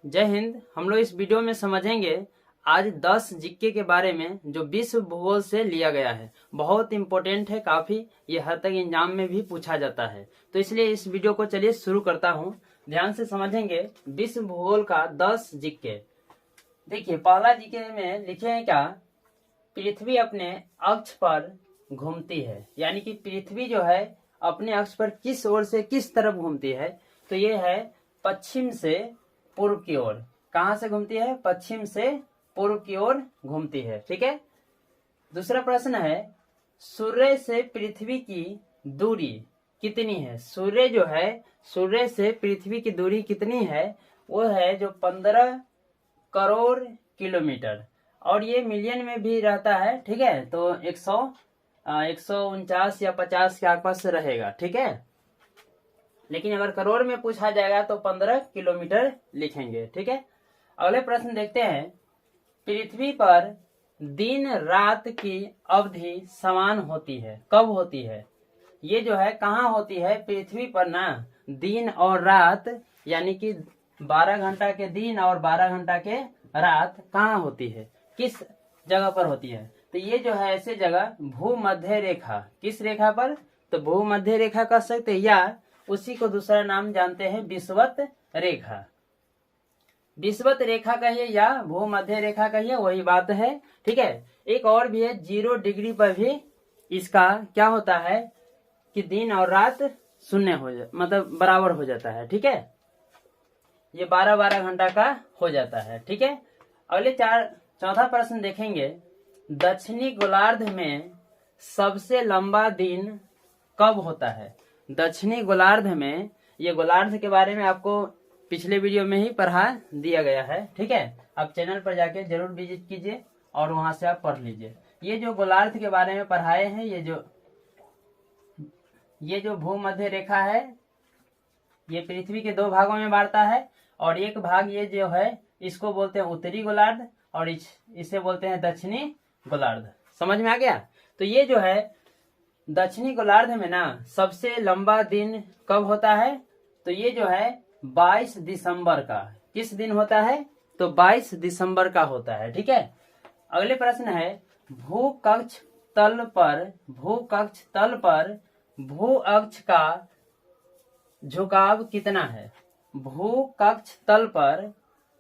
जय हिंद। हम लोग इस वीडियो में समझेंगे आज 10 जीके के बारे में जो विश्व भूगोल से लिया गया है। बहुत इंपॉर्टेंट है काफी, ये हर तक एग्जाम में भी पूछा जाता है। तो इसलिए इस वीडियो को चलिए शुरू करता हूँ। ध्यान से समझेंगे विश्व भूगोल का 10 जीके। देखिए पहला जीके में लिखे हैं क्या, पृथ्वी अपने अक्ष पर घूमती है, यानी कि पृथ्वी जो है अपने अक्ष पर किस ओर से किस तरफ घूमती है। तो ये है पश्चिम से पूर्व की ओर। कहां से घूमती है? पश्चिम से पूर्व की ओर घूमती है। ठीक है। दूसरा प्रश्न है, सूर्य से पृथ्वी की दूरी कितनी है? सूर्य जो है, सूर्य से पृथ्वी की दूरी कितनी है? वो है जो 15 करोड़ किलोमीटर, और ये मिलियन में भी रहता है। ठीक है। तो 149 या 50 के आसपास रहेगा। ठीक है। लेकिन अगर करोड़ में पूछा जाएगा तो 15 किलोमीटर लिखेंगे। ठीक है। अगले प्रश्न देखते हैं, पृथ्वी पर दिन रात की अवधि समान होती है, कब होती है? ये जो है कहाँ होती है? पृथ्वी पर ना दिन और रात, यानी कि 12 घंटा के दिन और 12 घंटा के रात कहाँ होती है, किस जगह पर होती है? तो ये जो है ऐसे जगह भूमध्य रेखा। किस रेखा पर? तो भूमध्य रेखा कह सकते हैं, या उसी को दूसरा नाम जानते हैं विषुवत रेखा। विषुवत रेखा कहिए या भूमध्य रेखा कहिए, वही बात है। ठीक है। एक और भी है, 0 डिग्री पर भी इसका क्या होता है कि दिन और रात शून्य हो मतलब बराबर हो जाता है। ठीक है। ये 12-12 घंटा का हो जाता है। ठीक है। अगले चौथा प्रश्न देखेंगे, दक्षिणी गोलार्ध में सबसे लंबा दिन कब होता है? दक्षिणी गोलार्ध में, ये गोलार्ध के बारे में आपको पिछले वीडियो में ही पढ़ा दिया गया है। ठीक है। आप चैनल पर जाके जरूर विजिट कीजिए और वहां से आप पढ़ लीजिए। ये जो गोलार्ध के बारे में पढ़ाए हैं, ये जो भूमध्य रेखा है, ये पृथ्वी के 2 भागों में बांटता है, और एक भाग ये जो है इसको बोलते हैं उत्तरी गोलार्ध, और इसे बोलते हैं दक्षिणी गोलार्ध। समझ में आ गया? तो ये जो है दक्षिणी गोलार्ध में ना सबसे लंबा दिन कब होता है? तो ये जो है 22 दिसंबर का। किस दिन होता है? तो 22 दिसंबर का होता है। ठीक है। अगले प्रश्न है, भूकक्ष तल पर भू अक्ष का झुकाव कितना है? भूकक्ष तल पर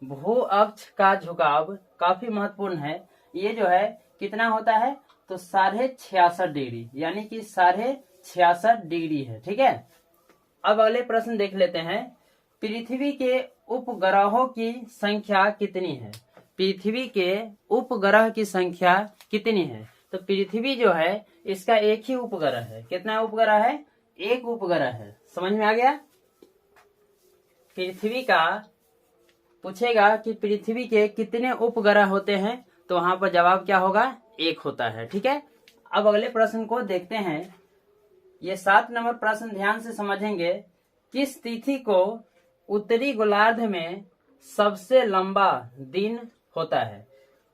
भू अक्ष का झुकाव काफी महत्वपूर्ण है। ये जो है कितना होता है? तो 66.5 डिग्री, यानी कि 66.5 डिग्री है। ठीक है। अब अगले प्रश्न देख लेते हैं, पृथ्वी के उपग्रहों की संख्या कितनी है? पृथ्वी के उपग्रह की संख्या कितनी है? तो पृथ्वी जो है इसका एक ही उपग्रह है। कितना उपग्रह है? एक उपग्रह है। समझ में आ गया? पृथ्वी का पूछेगा कि पृथ्वी के कितने उपग्रह होते हैं, तो वहां पर जवाब क्या होगा? एक होता है। ठीक है। अब अगले प्रश्न को देखते हैं। ये 7 नंबर प्रश्न ध्यान से समझेंगे, किस तिथि को उत्तरी गोलार्ध में सबसे लंबा दिन होता है?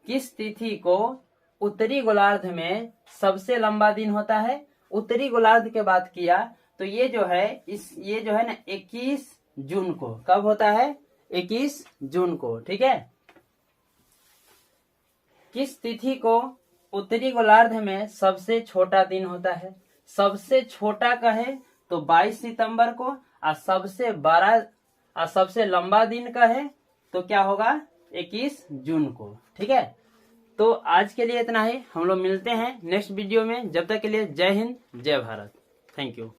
किस तिथि को उत्तरी गोलार्ध में सबसे लंबा दिन होता है? उत्तरी गोलार्ध के बात किया तो ये जो है ना 21 जून को। कब होता है? 21 जून को। ठीक है। किस तिथि को उत्तरी गोलार्ध में सबसे छोटा दिन होता है? सबसे छोटा कहे तो 22 सितंबर को, और सबसे लंबा दिन कहे तो क्या होगा? 21 जून को। ठीक है। तो आज के लिए इतना ही। हम लोग मिलते हैं नेक्स्ट वीडियो में। जब तक के लिए जय हिंद, जय भारत। Thank you.